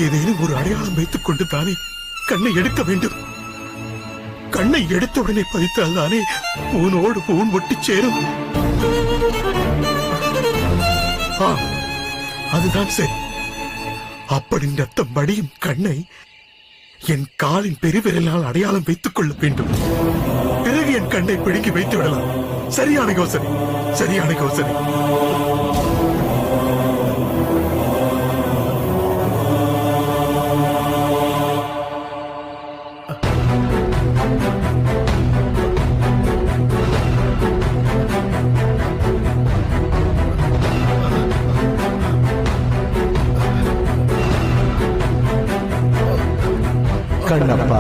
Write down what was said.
ஏதேனும் ஒரு அடையாளம் வைத்துக் கொண்டு தானே கண்ணை எடுக்க வேண்டும். கண்ணை எடுத்த உடனே பதித்தால் தானே பூனோடு பூன் ஒட்டி சேரும். அதுதான் சரி. அப்படி ரத்தம் வடியும் கண்ணை என் காலின் பெருவிரலால் அடையாளம் வைத்துக் கொள்ள வேண்டும். பிறகு என் கண்ணை பிடுங்கி வைத்து விடலாம். சரியான யோசனை, சரியான யோசனை. கண்ணப்பா